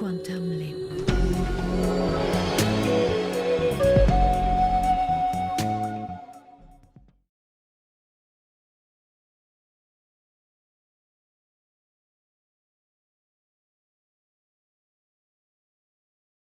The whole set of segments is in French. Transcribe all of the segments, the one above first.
Quantum Leap.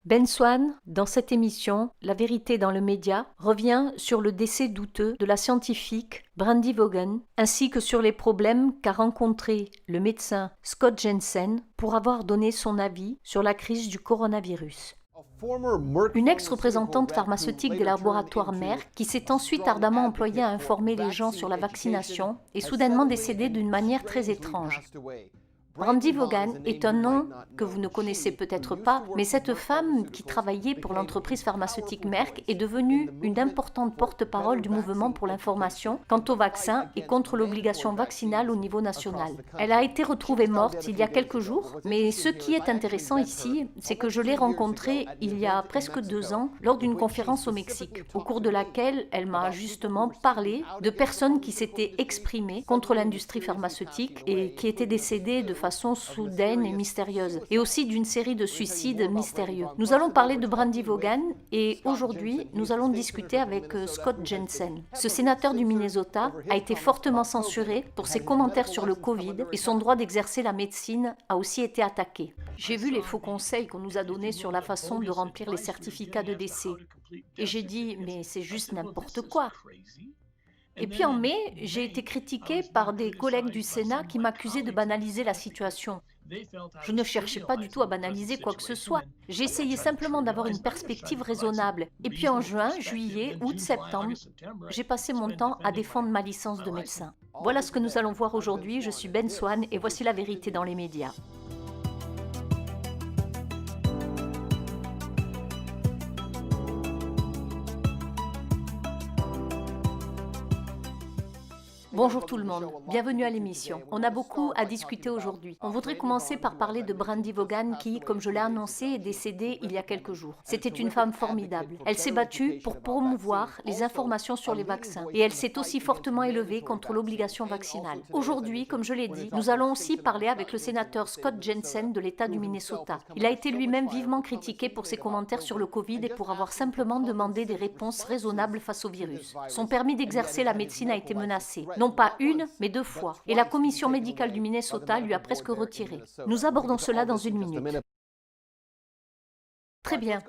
Ben Swann, dans cette émission, La vérité dans le média, revient sur le décès douteux de la scientifique Brandy Vaughan, ainsi que sur les problèmes qu'a rencontré le médecin Scott Jensen pour avoir donné son avis sur la crise du coronavirus. Une ex-représentante pharmaceutique des laboratoires Merck qui s'est ensuite ardemment employée à informer les gens sur la vaccination est soudainement décédée d'une manière très étrange. Brandy Vaughan est un nom que vous ne connaissez peut-être pas, mais cette femme qui travaillait pour l'entreprise pharmaceutique Merck est devenue une importante porte-parole du mouvement pour l'information quant au vaccin et contre l'obligation vaccinale au niveau national. Elle a été retrouvée morte il y a quelques jours, mais ce qui est intéressant ici, c'est que je l'ai rencontrée il y a presque 2 ans lors d'une conférence au Mexique, au cours de laquelle elle m'a justement parlé de personnes qui s'étaient exprimées contre l'industrie pharmaceutique et qui étaient décédées de façon soudaine et mystérieuse, et aussi d'une série de suicides mystérieux. Nous allons parler de Brandy Vaughan et aujourd'hui, nous allons discuter avec Scott Jensen. Ce sénateur du Minnesota a été fortement censuré pour ses commentaires sur le Covid et son droit d'exercer la médecine a aussi été attaqué. J'ai vu les faux conseils qu'on nous a donnés sur la façon de remplir les certificats de décès et j'ai dit « mais c'est juste n'importe quoi ». Et puis en mai, j'ai été critiquée par des collègues du Sénat qui m'accusaient de banaliser la situation. Je ne cherchais pas du tout à banaliser quoi que ce soit. J'ai essayé simplement d'avoir une perspective raisonnable. Et puis en juin, juillet, août, septembre, j'ai passé mon temps à défendre ma licence de médecin. Voilà ce que nous allons voir aujourd'hui. Je suis Ben Swann et voici la vérité dans les médias. Bonjour tout le monde, bienvenue à l'émission. On a beaucoup à discuter aujourd'hui. On voudrait commencer par parler de Brandy Vaughan qui, comme je l'ai annoncé, est décédée il y a quelques jours. C'était une femme formidable. Elle s'est battue pour promouvoir les informations sur les vaccins et elle s'est aussi fortement élevée contre l'obligation vaccinale. Aujourd'hui, comme je l'ai dit, nous allons aussi parler avec le sénateur Scott Jensen de l'État du Minnesota. Il a été lui-même vivement critiqué pour ses commentaires sur le Covid et pour avoir simplement demandé des réponses raisonnables face au virus. Son permis d'exercer la médecine a été menacé. Non pas une, mais 2 fois. Et la commission médicale du Minnesota lui a presque retiré. Nous abordons cela dans 1 minute. Très bien.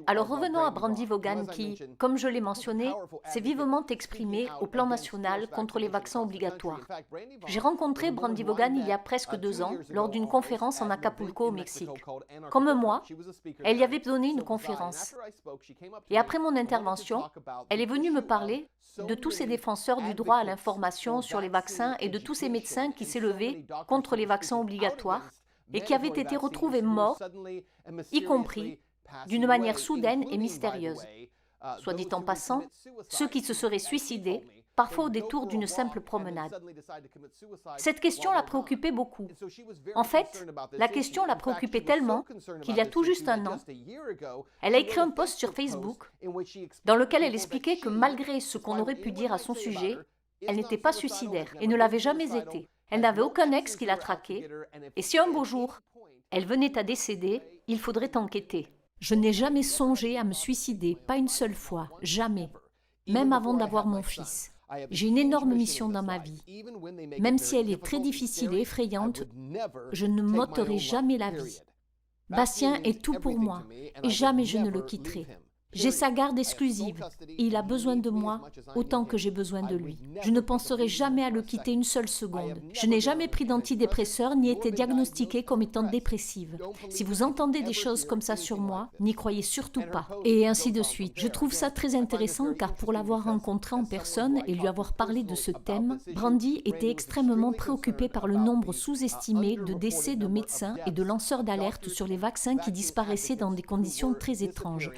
Alors revenons à Brandy Vaughan qui, comme je l'ai mentionné, s'est vivement exprimée au plan national contre les vaccins obligatoires. J'ai rencontré Brandy Vaughan il y a presque 2 ans lors d'une conférence en Acapulco au Mexique. Comme moi, elle y avait donné une conférence. Et après mon intervention, elle est venue me parler de tous ces défenseurs du droit à l'information sur les vaccins et de tous ces médecins qui s'élevaient contre les vaccins obligatoires et qui avaient été retrouvés morts, y compris d'une manière soudaine et mystérieuse. Soit dit en passant, ceux qui se seraient suicidés, parfois au détour d'une simple promenade. Cette question la préoccupait beaucoup. En fait, la question la préoccupait tellement qu'il y a tout juste 1 an, elle a écrit un post sur Facebook dans lequel elle expliquait que malgré ce qu'on aurait pu dire à son sujet, elle n'était pas suicidaire et ne l'avait jamais été. Elle n'avait aucun ex qui la traquait et si un beau jour, elle venait à décéder, il faudrait enquêter. Je n'ai jamais songé à me suicider, pas une seule fois, jamais, même avant d'avoir mon fils. J'ai une énorme mission dans ma vie. Même si elle est très difficile et effrayante, je ne m'ôterai jamais la vie. Bastien est tout pour moi et jamais je ne le quitterai. J'ai sa garde exclusive et il a besoin de moi autant que j'ai besoin de lui. Je ne penserai jamais à le quitter une seule seconde. Je n'ai jamais pris d'antidépresseurs ni été diagnostiquée comme étant dépressive. Si vous entendez des choses comme ça sur moi, n'y croyez surtout pas. Et ainsi de suite. Je trouve ça très intéressant car pour l'avoir rencontré en personne et lui avoir parlé de ce thème, Brandy était extrêmement préoccupée par le nombre sous-estimé de décès de médecins et de lanceurs d'alerte sur les vaccins qui disparaissaient dans des conditions très étranges.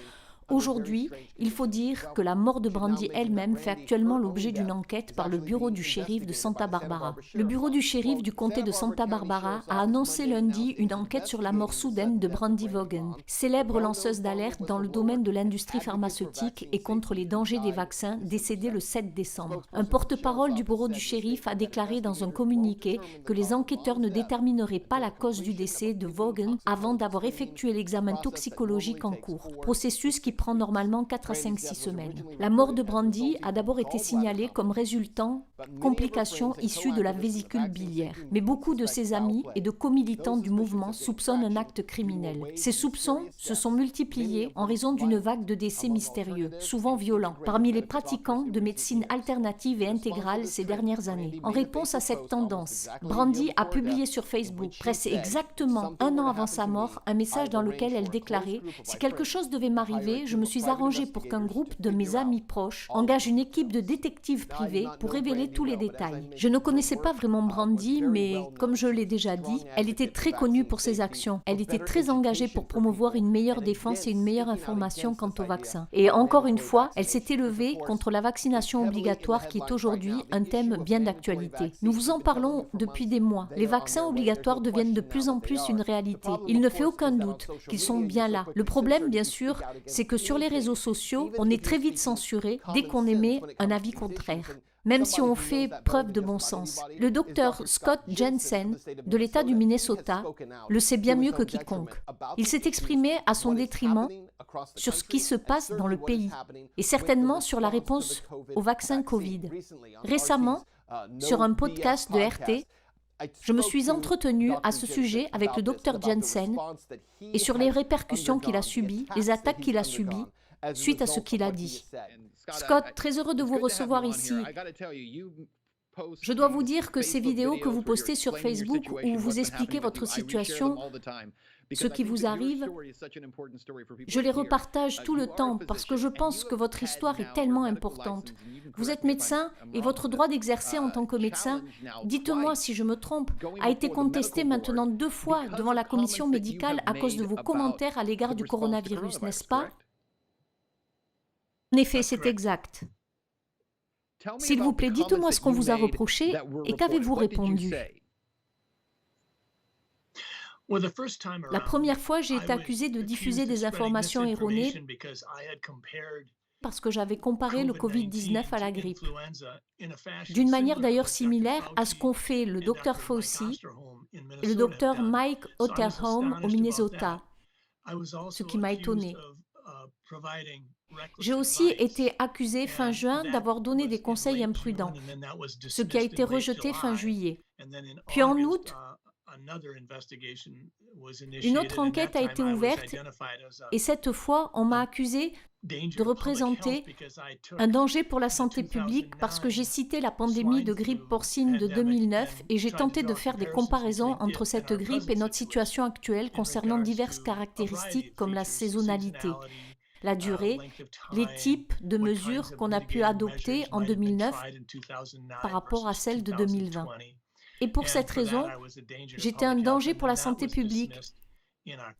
Aujourd'hui, il faut dire que la mort de Brandy elle-même fait actuellement l'objet d'une enquête par le bureau du shérif de Santa Barbara. Le bureau du shérif du comté de Santa Barbara a annoncé lundi une enquête sur la mort soudaine de Brandy Vaughan, célèbre lanceuse d'alerte dans le domaine de l'industrie pharmaceutique et contre les dangers des vaccins, décédée le 7 décembre. Un porte-parole du bureau du shérif a déclaré dans un communiqué que les enquêteurs ne détermineraient pas la cause du décès de Vaughan avant d'avoir effectué l'examen toxicologique en cours, processus qui prend normalement 4 à 6 semaines. La mort de Brandy a d'abord été signalée comme résultant complications issues de la vésicule biliaire. Mais beaucoup de ses amis et de co-militants du mouvement soupçonnent un acte criminel. Ces soupçons se sont multipliés en raison d'une vague de décès mystérieux, souvent violents, parmi les pratiquants de médecine alternative et intégrale ces dernières années. En réponse à cette tendance, Brandy a publié sur Facebook, presque exactement un an avant sa mort, un message dans lequel elle déclarait « Si quelque chose devait m'arriver, je me suis arrangée pour qu'un groupe de mes amis proches engage une équipe de détectives privés pour révéler tous les détails. Je ne connaissais pas vraiment Brandy, mais comme je l'ai déjà dit, elle était très connue pour ses actions. Elle était très engagée pour promouvoir une meilleure défense et une meilleure information quant au vaccin. Et encore une fois, elle s'est élevée contre la vaccination obligatoire qui est aujourd'hui un thème bien d'actualité. Nous vous en parlons depuis des mois. Les vaccins obligatoires deviennent de plus en plus une réalité. Il ne fait aucun doute qu'ils sont bien là. Le problème, bien sûr, c'est que sur les réseaux sociaux, on est très vite censuré dès qu'on émet un avis contraire, même si on fait preuve de bon sens. Le docteur Scott Jensen, de l'État du Minnesota, le sait bien mieux que quiconque. Il s'est exprimé à son détriment sur ce qui se passe dans le pays, et certainement sur la réponse au vaccin Covid. Récemment, sur un podcast de RT, je me suis entretenue à ce sujet avec le docteur Jensen et sur les répercussions qu'il a subies, les attaques qu'il a subies, suite à ce qu'il a dit. Scott, très heureux de vous recevoir ici. Je dois vous dire que ces vidéos que vous postez sur Facebook où vous expliquez votre situation, ce qui vous arrive, je les repartage tout le temps parce que je pense que votre histoire est tellement importante. Vous êtes médecin et votre droit d'exercer en tant que médecin, dites-moi si je me trompe, a été contesté maintenant 2 fois devant la commission médicale à cause de vos commentaires à l'égard du coronavirus, n'est-ce pas? En effet, c'est exact. S'il vous plaît, dites-moi ce qu'on vous a reproché et qu'avez-vous répondu? La première fois, j'ai été accusé de diffuser des informations erronées parce que j'avais comparé le Covid-19 à la grippe. D'une manière d'ailleurs similaire à ce qu'ont fait le Dr Fauci et le Dr Mike Otterholm au Minnesota, ce qui m'a étonné. J'ai aussi été accusé fin juin d'avoir donné des conseils imprudents, ce qui a été rejeté fin juillet. Puis en août, une autre enquête a été ouverte et cette fois, on m'a accusé de représenter un danger pour la santé publique parce que j'ai cité la pandémie de grippe porcine de 2009 et j'ai tenté de faire des comparaisons entre cette grippe et notre situation actuelle concernant diverses caractéristiques comme la saisonnalité, la durée, les types de mesures qu'on a pu adopter en 2009 par rapport à celles de 2020. Et pour cette raison, j'étais un danger pour la santé publique.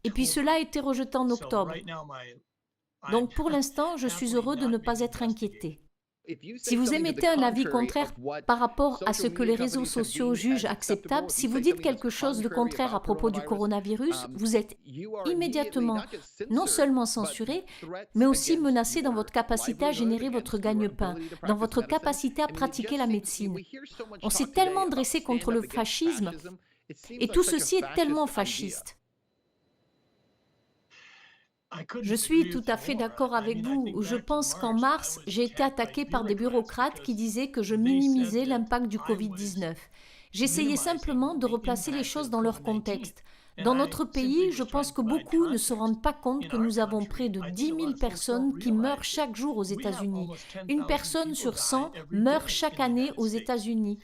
Et puis cela a été rejeté en octobre. Donc pour l'instant, je suis heureux de ne pas être inquiété. Si vous émettez un avis contraire par rapport à ce que les réseaux sociaux jugent acceptable, si vous dites quelque chose de contraire à propos du coronavirus, vous êtes immédiatement non seulement censuré, mais aussi menacé dans votre capacité à générer votre gagne-pain, dans votre capacité à pratiquer la médecine. On s'est tellement dressé contre le fascisme, et tout ceci est tellement fasciste. Je suis tout à fait d'accord avec vous. Je pense qu'en mars, j'ai été attaqué par des bureaucrates qui disaient que je minimisais l'impact du Covid-19. J'essayais simplement de replacer les choses dans leur contexte. Dans notre pays, je pense que beaucoup ne se rendent pas compte que nous avons près de 10 000 personnes qui meurent chaque jour aux États-Unis. Une personne sur 100 meurt chaque année aux États-Unis.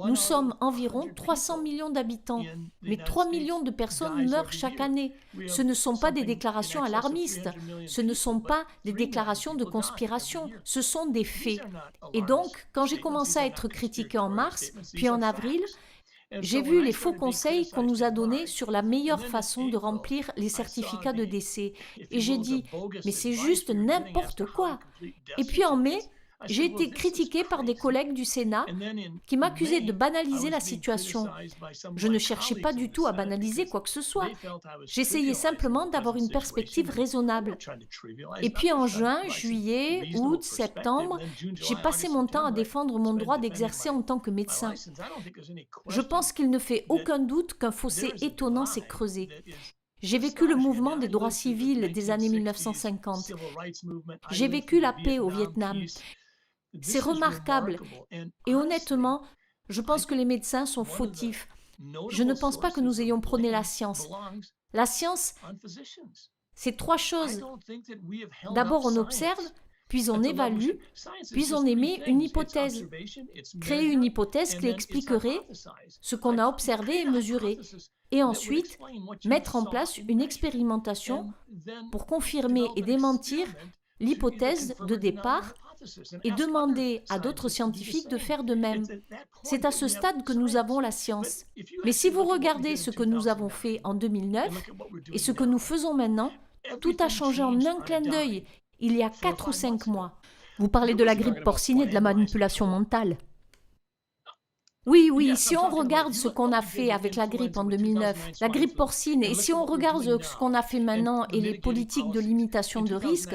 Nous sommes environ 300 millions d'habitants, mais 3 millions de personnes meurent chaque année. Ce ne sont pas des déclarations alarmistes, ce ne sont pas des déclarations de conspiration, ce sont des faits. Et donc, quand j'ai commencé à être critiqué en mars, puis en avril, J'ai vu les faux conseils qu'on nous a donnés sur la meilleure façon de remplir les certificats de décès et j'ai dit « mais c'est juste n'importe quoi ». Et puis en mai, j'ai été critiquée par des collègues du Sénat qui m'accusaient de banaliser la situation. Je ne cherchais pas du tout à banaliser quoi que ce soit. J'essayais simplement d'avoir une perspective raisonnable. Et puis en juin, juillet, août, septembre, j'ai passé mon temps à défendre mon droit d'exercer en tant que médecin. Je pense qu'il ne fait aucun doute qu'un fossé étonnant s'est creusé. J'ai vécu le mouvement des droits civils des années 1950. J'ai vécu la paix au Vietnam. C'est remarquable. Et honnêtement, je pense que les médecins sont fautifs. Je ne pense pas que nous ayons prôné la science. La science, c'est trois choses. D'abord, on observe, puis on évalue, puis on émet une hypothèse. Créer une hypothèse qui expliquerait ce qu'on a observé et mesuré. Et ensuite, mettre en place une expérimentation pour confirmer et démentir l'hypothèse de départ et demander à d'autres scientifiques de faire de même. C'est à ce stade que nous avons la science. Mais si vous regardez ce que nous avons fait en 2009 et ce que nous faisons maintenant, tout a changé en un clin d'œil, il y a 4 ou 5 mois. Vous parlez de la grippe porcine et de la manipulation mentale. Oui, si on regarde ce qu'on a fait avec la grippe en 2009, la grippe porcine, et si on regarde ce qu'on a fait maintenant et les politiques de limitation de risque,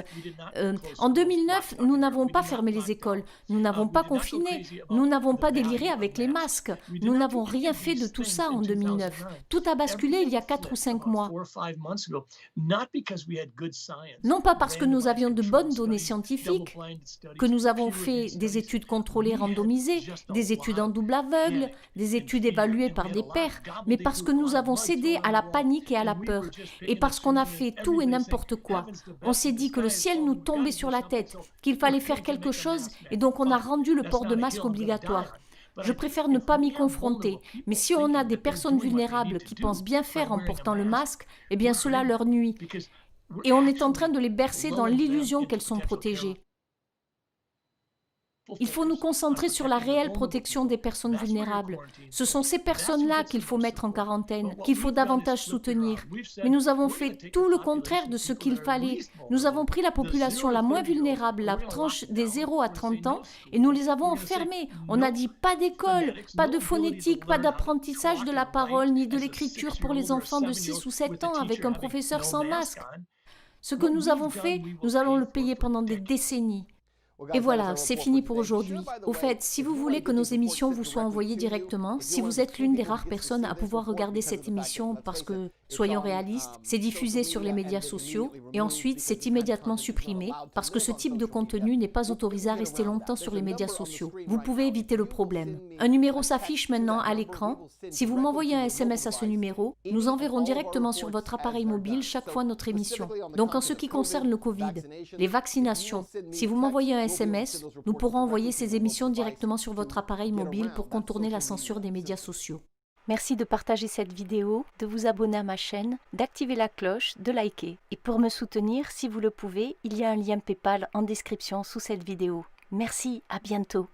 en 2009, nous n'avons pas fermé les écoles, nous n'avons pas confiné, nous n'avons pas déliré avec les masques, nous n'avons rien fait de tout ça en 2009. Tout a basculé il y a 4 ou 5 mois. Non pas parce que nous avions de bonnes données scientifiques, que nous avons fait des études contrôlées randomisées, des études en double aveugle, des études évaluées par des pairs, mais parce que nous avons cédé à la panique et à la peur, et parce qu'on a fait tout et n'importe quoi. On s'est dit que le ciel nous tombait sur la tête, qu'il fallait faire quelque chose, et donc on a rendu le port de masque obligatoire. Je préfère ne pas m'y confronter, mais si on a des personnes vulnérables qui pensent bien faire en portant le masque, eh bien cela leur nuit. Et on est en train de les bercer dans l'illusion qu'elles sont protégées. Il faut nous concentrer sur la réelle protection des personnes vulnérables. Ce sont ces personnes-là qu'il faut mettre en quarantaine, qu'il faut davantage soutenir. Mais nous avons fait tout le contraire de ce qu'il fallait. Nous avons pris la population la moins vulnérable, la tranche des 0 à 30 ans, et nous les avons enfermés. On a dit pas d'école, pas de phonétique, pas d'apprentissage de la parole, ni de l'écriture pour les enfants de 6 ou 7 ans avec un professeur sans masque. Ce que nous avons fait, nous allons le payer pendant des décennies. Et voilà, c'est fini pour aujourd'hui. Au fait, si vous voulez que nos émissions vous soient envoyées directement, si vous êtes l'une des rares personnes à pouvoir regarder cette émission parce que, soyons réalistes, c'est diffusé sur les médias sociaux et ensuite c'est immédiatement supprimé parce que ce type de contenu n'est pas autorisé à rester longtemps sur les médias sociaux. Vous pouvez éviter le problème. Un numéro s'affiche maintenant à l'écran. Si vous m'envoyez un SMS à ce numéro, nous enverrons directement sur votre appareil mobile chaque fois notre émission. Donc en ce qui concerne le Covid, les vaccinations, si vous m'envoyez un SMS, nous pourrons envoyer ces émissions directement sur votre appareil mobile pour contourner la censure des médias sociaux. Merci de partager cette vidéo, de vous abonner à ma chaîne, d'activer la cloche, de liker. Et pour me soutenir, si vous le pouvez, il y a un lien PayPal en description sous cette vidéo. Merci, à bientôt.